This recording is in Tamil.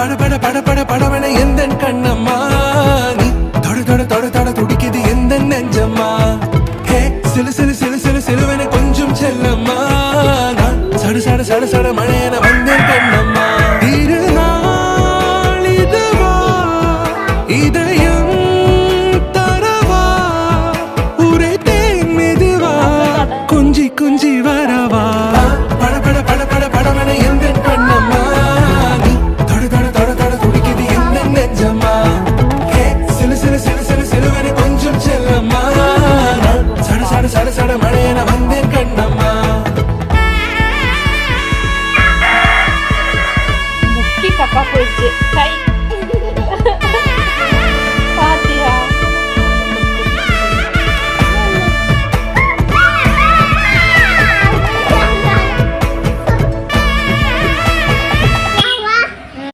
பட பட பட பட படவன எந்த கண்ணம்மா நீ தொட தொட தொட தொட துடிக்குது எந்த நெஞ்சம்மா ஹே சிலு சிலு சிலு சிலு சிலுவன கொஞ்சம் செல்லம்மா நான் சட சட சட சட மழையன வந்தேன் கண்ணம்மா திருநாள் இதுவா இதயம் தரவா உரைத்தேன் மெதுவா குஞ்சி குஞ்சி வரவா பட பட பட பட படவன எந்த கண்ணம்மா நீ தொட தொட தொட தொட துடிக்குது எந்த நெஞ்சம்மா ஹே சிலு சிலு சிலு சிலு சிலுவன கொஞ்சம் செல்லம்மா நான் சட சட சட சட மழையன வந்தேன் கண்ணம்மா முக்கி தப்பா போயிடுச்சு.